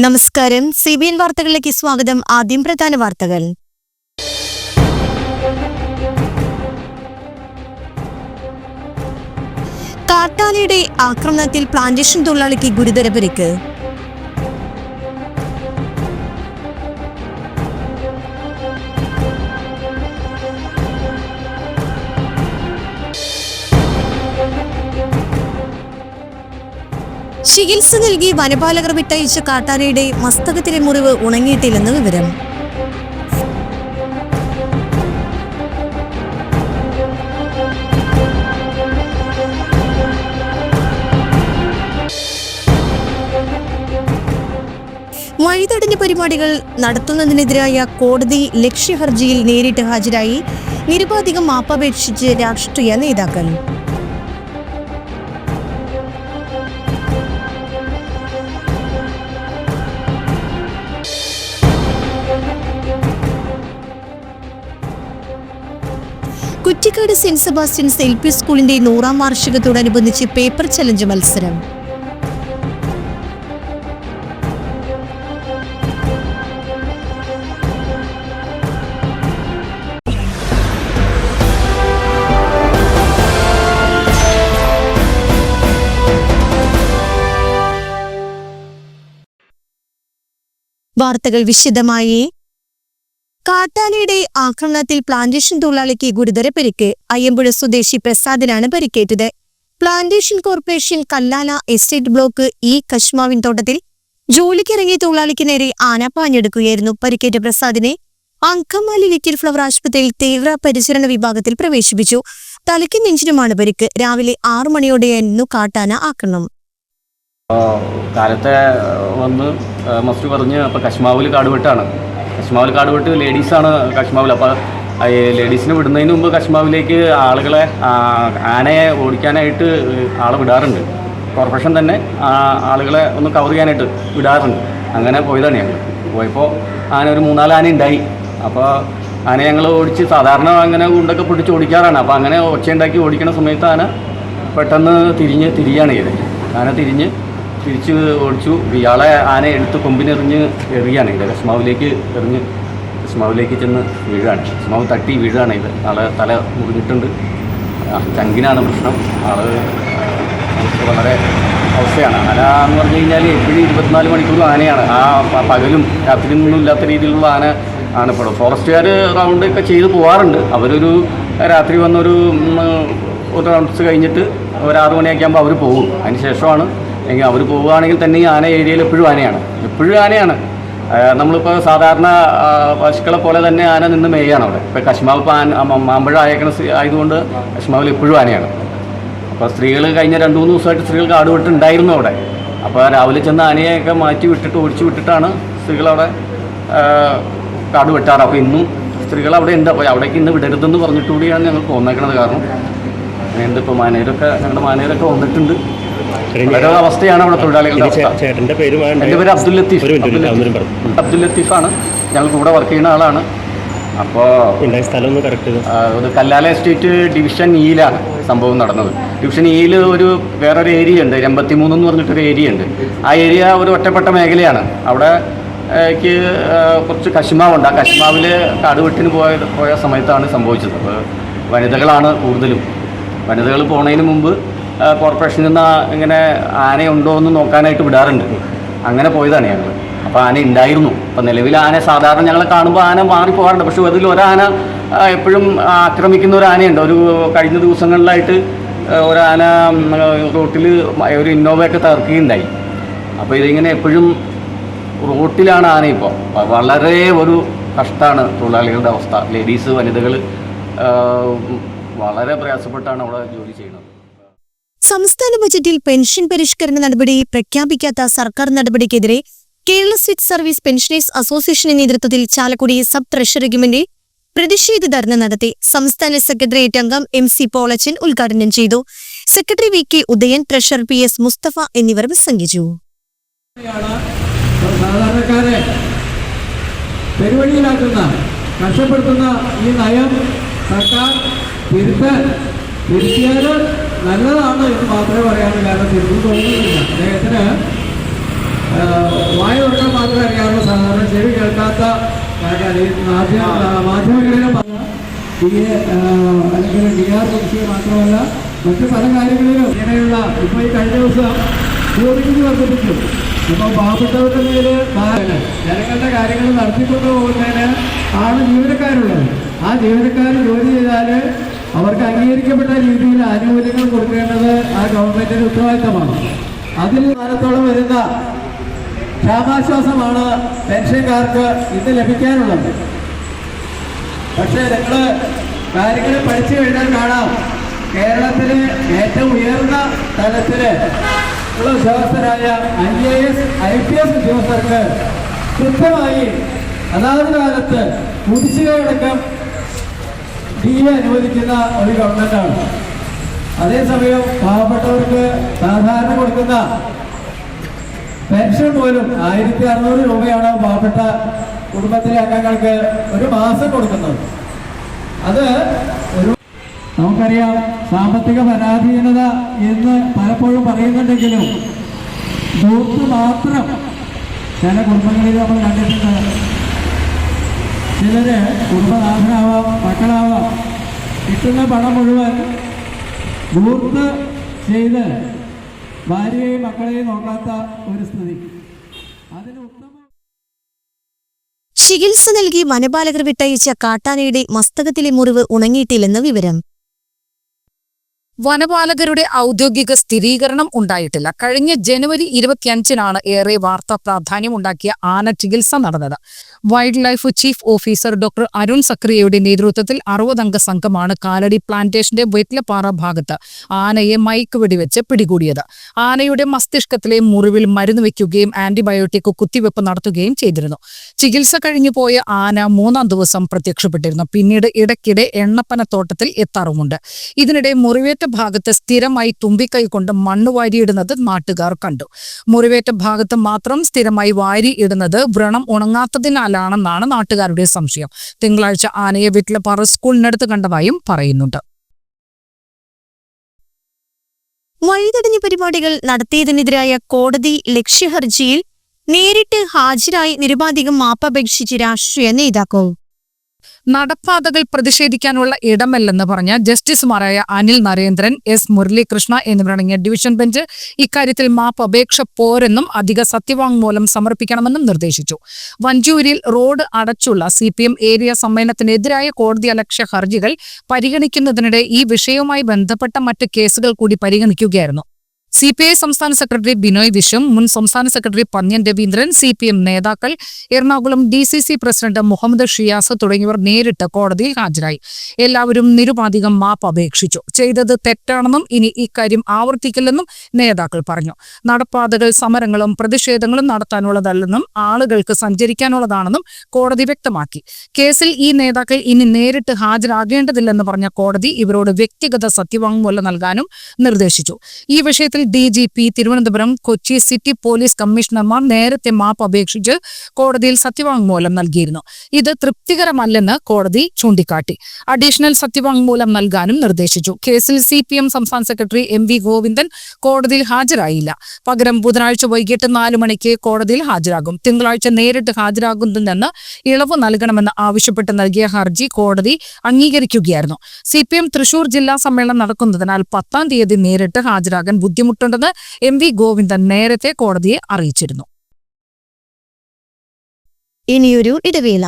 നമസ്കാരം. CBN വാർത്തകളിലേക്ക് സ്വാഗതം. ആദ്യം പ്രധാന വാർത്തകൾ. കാട്ടാനയുടെ ആക്രമണത്തിൽ പ്ലാന്റേഷൻ തൊഴിലാളിക്ക് ഗുരുതര പരിക്ക്. ചികിത്സ നൽകി വനപാലകർ വിട്ടയച്ച കാട്ടാനയുടെ മസ്തകത്തിലെ മുറിവ് ഉണങ്ങിയിട്ടില്ലെന്ന് വിവരം. വഴിതടഞ്ഞ പരിപാടികൾ നടത്തുന്നതിനെതിരായ കോടതി ലക്ഷ്യ ഹർജിയിൽ നേരിട്ട് ഹാജരായി നിരുപാധികം മാപ്പപേക്ഷിച്ച് രാഷ്ട്രീയ നേതാക്കൾ. കുറ്റിക്കാട് സെന്റ് സെബാസ്റ്റ്യൻസ് LP സ്കൂളിന്റെ 100ാം വാർഷികത്തോടനുബന്ധിച്ച് പേപ്പർ ചലഞ്ച് മത്സരം. വാർത്തകൾ വിശദമായി. കാട്ടാനയുടെ ആക്രമണത്തിൽ പ്ലാന്റേഷൻ തൊഴിലാളിക്ക് ഗുരുതര പരിക്ക്. അയ്യമ്പുഴ സ്വദേശി പ്രസാദിനാണ് പരിക്കേറ്റത്. Plantation corporation Kallala estate block കശ്മാവിൻ തോട്ടത്തിൽ ജോലിക്കിറങ്ങിയ തൊഴിലാളിക്ക് നേരെ ആന പാഞ്ഞെടുക്കുകയായിരുന്നു. പരിക്കേറ്റ പ്രസാദിനെ അങ്കമാലി ലിറ്റിൽ ഫ്ലവർ ആശുപത്രിയിൽ തീവ്ര പരിചരണ വിഭാഗത്തിൽ പ്രവേശിപ്പിച്ചു. തലയ്ക്കും നെഞ്ചിനുമാണ് പരിക്ക്. രാവിലെ 6 മണിയോടെയായിരുന്നു കാട്ടാന ആക്രമണം. കാലത്തെ വന്ന് മസ്റ്റ് പറഞ്ഞ് അപ്പോൾ കശ്മാവിൽ കാടുവെട്ടാണ്. കശ്മാവിൽ കാടുവെട്ട് ലേഡീസാണ് കശ്മാവിൽ. അപ്പോൾ ലേഡീസിനെ വിടുന്നതിന് മുമ്പ് കശ്മാവിലേക്ക് ആളുകളെ ആനയെ ഓടിക്കാനായിട്ട് ആളെ വിടാറുണ്ട്. കോർപ്പറേഷൻ തന്നെ ആളുകളെ ഒന്ന് കവർ ചെയ്യാനായിട്ട് വിടാറുണ്ട്. അങ്ങനെ പോയതാണ് ഞങ്ങൾ. പോയപ്പോൾ ആന ഒരു 3-4 ആന ഉണ്ടായി. അപ്പോൾ ആന ഞങ്ങൾ ഓടിച്ച് സാധാരണ അങ്ങനെ ഉണ്ടൊക്കെ പിടിച്ച് ഓടിക്കാറാണ്. അപ്പോൾ അങ്ങനെ ഒച്ചയുണ്ടാക്കി ഓടിക്കുന്ന സമയത്ത് ആന പെട്ടെന്ന് തിരിയാണ് ചെയ്തത്. ആന തിരിച്ച് ഓടിച്ചു. ഇയാളെ ആന എടുത്ത് കൊമ്പിനെറിഞ്ഞ് എറിയാണ് ഇത്. കശ്മാവിലേക്ക് എറിഞ്ഞ് കശ്മാവിലേക്ക് ചെന്ന് വീഴാണ്. കശ്മാവ് തട്ടി വീഴാണ് ഇത്. ആളെ തല മുറിഞ്ഞിട്ടുണ്ട്. ചങ്കിനാണ് പ്രശ്നം. ആള് വളരെ അവസ്ഥയാണ്. ആന എന്ന് പറഞ്ഞു കഴിഞ്ഞാൽ എപ്പോഴും 24 മണിക്കൂറും ആനയാണ്. പകലും രാത്രിയൊന്നും ഇല്ലാത്ത രീതിയിലുള്ള ആന ആണ് ഇപ്പോൾ. ഫോറസ്റ്റുകാർ റൗണ്ട് ഒക്കെ ചെയ്ത് പോകാറുണ്ട്. അവരൊരു രാത്രി വന്നൊരു റൗണ്ട്സ് കഴിഞ്ഞിട്ട് ഒരു 6 മണിയൊക്കെ ആകുമ്പോൾ അവർ പോകും. അതിന് ശേഷമാണ് എങ്കിൽ അവർ പോവുകയാണെങ്കിൽ തന്നെ ഈ ആന ഏരിയയിൽ എപ്പോഴും ആനയാണ്. നമ്മളിപ്പോൾ സാധാരണ പശുക്കളെ പോലെ തന്നെ ആന നിന്ന് മേയാണ് അവിടെ. ഇപ്പോൾ കശ്മാവ് മാമ്പഴ ആയതുകൊണ്ട് കശ്മാവിൽ എപ്പോഴും ആനയാണ്. അപ്പോൾ സ്ത്രീകൾ കഴിഞ്ഞ 2-3 ദിവസമായിട്ട് സ്ത്രീകൾ കാട് വിട്ടുണ്ടായിരുന്നു അവിടെ. അപ്പോൾ രാവിലെ ചെന്ന് ആനയൊക്കെ ഓടിച്ചു വിട്ടിട്ടാണ് സ്ത്രീകളവിടെ കാട് വെട്ടാറ്. അപ്പോൾ ഇന്നും സ്ത്രീകൾ അവിടെ ഉണ്ട്. അപ്പോൾ അവിടേക്ക് ഇന്ന് വിടരുതെന്ന് പറഞ്ഞിട്ടുകൂടിയാണ് ഞങ്ങൾ പോന്നേക്കണത്. കാരണം അങ്ങനെയുണ്ട്. ഇപ്പോൾ ഞങ്ങളുടെ മാനേരൊക്കെ വന്നിട്ടുണ്ട്. വളരെ അവസ്ഥയാണ് അവിടെ തൊഴിലാളികളുടെ അവസ്ഥ. എൻ്റെ പേര് അബ്ദുൽ ലത്തീഫാണ്. ഞങ്ങൾ കൂടെ വർക്ക് ചെയ്യുന്ന ആളാണ്. അപ്പോൾ ഇത് കല്ലാല എസ്റ്റേറ്റ് ഡിവിഷൻ ഇയിലാണ് സംഭവം നടന്നത്. ഡിവിഷൻ ഇയിൽ വേറൊരു ഏരിയ ഉണ്ട്, 83 എന്ന് പറഞ്ഞിട്ടൊരു ഏരിയ ഉണ്ട്. ആ ഏരിയ ഒരു ഒറ്റപ്പെട്ട മേഖലയാണ്. അവിടെ കുറച്ച് കശ്മാവുണ്ട്. ആ കശ്മാവിൽ കാടുവെട്ടിന് പോയ സമയത്താണ് സംഭവിച്ചത്. അപ്പോൾ വനിതകളാണ് കൂടുതലും. വനിതകൾ പോണതിന് മുമ്പ് കോർപ്പറേഷനിൽ നിന്ന് ഇങ്ങനെ ആനയുണ്ടോ എന്ന് നോക്കാനായിട്ട് വിടാറുണ്ട്. അങ്ങനെ പോയതാണ് ഞങ്ങൾ. അപ്പോൾ ആന ഉണ്ടായിരുന്നു. അപ്പോൾ നിലവിൽ ആന സാധാരണ ഞങ്ങളെ കാണുമ്പോൾ ആന മാറിപ്പോകാറുണ്ട്. പക്ഷേ അതിൽ ഒരാന എപ്പോഴും ആക്രമിക്കുന്ന ഒരു ആനയുണ്ട്. കഴിഞ്ഞ ദിവസങ്ങളിലായിട്ട് ഒരാന റോട്ടിൽ ഒരു ഇന്നോവയൊക്കെ തകർക്കുകയുണ്ടായി. അപ്പോൾ ഇതിങ്ങനെ എപ്പോഴും റോട്ടിലാണ് ആന. ഇപ്പോൾ വളരെ ഒരു കഷ്ടമാണ് തൊഴിലാളികളുടെ അവസ്ഥ. ലേഡീസ്, വനിതകൾ വളരെ പ്രയാസപ്പെട്ടാണ് അവിടെ ജോലി ചെയ്യുന്നത്. സംസ്ഥാന ബജറ്റിൽ പെൻഷൻ പരിഷ്കരണ നടപടി പ്രഖ്യാപിക്കാത്ത സർക്കാർ നടപടിക്കെതിരെ കേരള സ്റ്റേറ്റ് സർവീസ് പെൻഷനേഴ്സ് അസോസിയേഷന്റെ നേതൃത്വത്തിൽ ചാലക്കുടി സബ് ട്രഷറി മുന്നിൽ പ്രതിഷേധ ധർണ നടത്തി. സംസ്ഥാന സെക്രട്ടേറിയറ്റ് അംഗം MC പോളച്ചൻ ഉദ്ഘാടനം ചെയ്തു. Secretary VK Udayan, treasurer PS Musthafa എന്നിവർ പ്രസംഗിച്ചു. കഷ്ടപ്പെടുത്തുന്ന ഈ നയം സർക്കാർ തിരുത്തിയാൽ നല്ലതാണ് എന്ന് മാത്രമേ പറയാനുള്ളൂ. കാരണം തിരുത്തും തോന്നുന്നില്ല. അദ്ദേഹത്തിന് വായ തുറക്കാൻ മാത്രമേ അറിയാവുന്ന സാധാരണ ചെവി കേൾക്കാത്ത മാധ്യമങ്ങളിലും അല്ലെങ്കിൽ DR കുറിച്ച് മാത്രമല്ല മറ്റ് പല കാര്യങ്ങളിലും ഇങ്ങനെയുള്ള ഇപ്പോൾ ഈ കഴിഞ്ഞ ദിവസം ജോലിക്ക് വർദ്ധിപ്പിച്ചു. ഇപ്പോൾ പാവപ്പെട്ടവരുടെ മേല് ജനങ്ങളുടെ കാര്യങ്ങൾ നടത്തിക്കൊണ്ടു പോകുന്നതിന് ആണ് ജീവനക്കാരുള്ളത്. ആ ജീവനക്കാർ ജോലി ചെയ്താൽ അവർക്ക് അംഗീകരിക്കപ്പെട്ട രീതിയിൽ ആനുകൂല്യങ്ങൾ കൊടുക്കേണ്ടത് ആ ഗവൺമെൻറ്റിൻ്റെ ഉത്തരവാദിത്തമാണ്. അതിൽ കാലത്തോളം വരുന്ന ക്ഷാമാശ്വാസമാണ് പെൻഷൻകാർക്ക് ഇന്ന് ലഭിക്കാനുള്ളത്. പക്ഷേ നിങ്ങൾ കാര്യങ്ങൾ പഠിച്ചു കഴിഞ്ഞാൽ കാണാം, കേരളത്തിലെ ഏറ്റവും ഉയർന്ന തലത്തിൽ ഉള്ള ഉദ്യോഗസ്ഥരായ IAS IPS ഉദ്യോഗസ്ഥർക്ക് കൃത്യമായി അതാത് കാലത്ത് കുടിശ്ശികയടക്കം DA അനുവദിക്കുന്ന ഒരു ഗവൺമെൻറ്റാണ്. അതേസമയം പാവപ്പെട്ടവർക്ക് സാധാരണ കൊടുക്കുന്ന പെൻഷൻ പോലും 1600 രൂപയാണ് പാവപ്പെട്ട കുടുംബത്തിലെ അംഗങ്ങൾക്ക് ഒരു മാസം കൊടുക്കുന്നത്. അത് ഒരു നമുക്കറിയാം, സാമ്പത്തിക പരാധീനത എന്ന് പലപ്പോഴും പറയുന്നുണ്ടെങ്കിലും ദൂർത്ത് മാത്രം ചില കുടുംബങ്ങളിൽ നമ്മൾ കണ്ടിട്ടുണ്ട്. ചിലര് കുടുംബനാഥനാവാം, മക്കളാവാം, കിട്ടുന്ന പണം മുഴുവൻ ദൂർത്ത് ചെയ്ത് ഭാര്യയെയും മക്കളെയും നോക്കാത്ത ഒരു സ്ഥിതി. അതിന് ഉത്തമ ചികിത്സ നൽകി വനപാലകർ വിട്ടയച്ച കാട്ടാനയുടെ മസ്തകത്തിലെ മുറിവ് ഉണങ്ങിയിട്ടില്ലെന്ന് വിവരം. വനപാലകരുടെ ഔദ്യോഗിക സ്ഥിരീകരണം ഉണ്ടായിട്ടില്ല. കഴിഞ്ഞ ജനുവരി 25-നാണ് ഏറെ വാർത്താ പ്രാധാന്യമുണ്ടാക്കിയ ആന ചികിത്സ നടന്നത്. Wildlife chief officer doctor Arun സക്രിയയുടെ നേതൃത്വത്തിൽ 60-അംഗ സംഘമാണ് കാലടി പ്ലാന്റേഷന്റെ വെറ്റ്ലപ്പാറ ഭാഗത്ത് ആനയെ മയക്ക് വെടിവെച്ച് പിടികൂടിയത്. ആനയുടെ മസ്തിഷ്കത്തിലെ മുറിവിൽ മരുന്ന് വയ്ക്കുകയും ആന്റിബയോട്ടിക് കുത്തിവെപ്പ് നടത്തുകയും ചെയ്തിരുന്നു. ചികിത്സ കഴിഞ്ഞു പോയ ആന 3-ാം ദിവസം പ്രത്യക്ഷപ്പെട്ടിരുന്നു. പിന്നീട് ഇടയ്ക്കിടെ എണ്ണപ്പനത്തോട്ടത്തിൽ എത്താറുമുണ്ട്. ഇതിനിടെ മുറിവേറ്റ ഭാഗത്ത് സ്ഥിരമായി തുമ്പിക്കൈ കൊണ്ട് മണ്ണ് വാരിയിടുന്നത് നാട്ടുകാർ കണ്ടു. മുറിവേറ്റ ഭാഗത്ത് മാത്രം സ്ഥിരമായി വാരിയിടുന്നത് വ്രണം ഉണങ്ങാത്തതിനാലാണെന്നാണ് നാട്ടുകാരുടെ സംശയം. തിങ്കളാഴ്ച ആനയെ വെറ്റ്ലപ്പാറ സ്കൂളിനടുത്ത് കണ്ടതായും പറയുന്നുണ്ട്. വഴിതടഞ്ഞ പരിപാടികൾ നടത്തിയതിനെതിരായ കോടതി ലക്ഷ്യഹർജിയിൽ നേരിട്ട് ഹാജരായി നിരുപാധികം മാപ്പപേക്ഷിച്ച് രാഷ്ട്രീയ നേതാക്കൾ. നടപ്പാതകൾ പ്രതിഷേധിക്കാനുള്ള ഇടമല്ലെന്ന് പറഞ്ഞ ജസ്റ്റിസുമാരായ അനിൽ നരേന്ദ്രൻ, എസ് മുരളീകൃഷ്ണ എന്നിവരടങ്ങിയ ഡിവിഷൻ ബെഞ്ച് ഇക്കാര്യത്തിൽ മാപ്പ് അപേക്ഷ പോരെന്നും അധിക സത്യവാങ്മൂലം സമർപ്പിക്കണമെന്നും നിർദ്ദേശിച്ചു. വഞ്ചൂരിൽ റോഡ് അടച്ചുള്ള CPM ഏരിയ സമ്മേളനത്തിനെതിരായ കോടതിയലക്ഷ്യ ഹർജികൾ പരിഗണിക്കുന്നതിനിടെ ഈ വിഷയവുമായി ബന്ധപ്പെട്ട മറ്റ് കേസുകൾ കൂടി പരിഗണിക്കുകയായിരുന്നു. CPI സംസ്ഥാന സെക്രട്ടറി ബിനോയ് വിശ്വം, മുൻ സംസ്ഥാന സെക്രട്ടറി പന്ന്യൻ രവീന്ദ്രൻ, CPM നേതാക്കൾ, എറണാകുളം DCC പ്രസിഡന്റ് മുഹമ്മദ് ഷിയാസ് തുടങ്ങിയവർ നേരിട്ട് കോടതിയിൽ ഹാജരായി. എല്ലാവരും നിരുപാധികം മാപ്പ് അപേക്ഷിച്ചു. ചെയ്തത് തെറ്റാണെന്നും ഇനി ഇക്കാര്യം ആവർത്തിക്കില്ലെന്നും നേതാക്കൾ പറഞ്ഞു. നടപ്പാതകൾ സമരങ്ങളും പ്രതിഷേധങ്ങളും നടത്താനുള്ളതല്ലെന്നും ആളുകൾക്ക് സഞ്ചരിക്കാനുള്ളതാണെന്നും കോടതി വ്യക്തമാക്കി. കേസിൽ ഈ നേതാക്കൾ ഇനി നേരിട്ട് ഹാജരാകേണ്ടതില്ലെന്ന് പറഞ്ഞ കോടതി ഇവരോട് വ്യക്തിഗത സത്യവാങ്മൂലം നൽകാനും നിർദ്ദേശിച്ചു. ഈ വിഷയത്തിൽ DGP, Thiruvananthapuram, Kochi city police കമ്മീഷണർമാർ നേരത്തെ മാപ്പ് അപേക്ഷിച്ച് കോടതിയിൽ സത്യവാങ്മൂലം നൽകിയിരുന്നു. ഇത് തൃപ്തികരമല്ലെന്ന് കോടതി ചൂണ്ടിക്കാട്ടി. അഡീഷണൽ സത്യവാങ്മൂലം നൽകാനും നിർദ്ദേശിച്ചു. കേസിൽ CPM സംസ്ഥാന സെക്രട്ടറി MV ഗോവിന്ദൻ കോടതിയിൽ ഹാജരായില്ല. പകരം ബുധനാഴ്ച വൈകിട്ട് 4 മണിക്ക് കോടതിയിൽ ഹാജരാകും. തിങ്കളാഴ്ച നേരിട്ട് ഹാജരാകുന്നതിൽ ഇളവ് നൽകണമെന്ന് ആവശ്യപ്പെട്ട് നൽകിയ ഹർജി കോടതി അംഗീകരിക്കുകയായിരുന്നു. CPM തൃശൂർ ജില്ലാ സമ്മേളനം നടക്കുന്നതിനാൽ 10-ാം തീയതി നേരിട്ട് ഹാജരാകാൻ ബുദ്ധിമുട്ടുണ്ടെന്ന് MV ഗോവിന്ദൻ നേരത്തെ കോടതിയെ അറിയിച്ചിരുന്നു. ഇനിയൊരു ഇടവേള.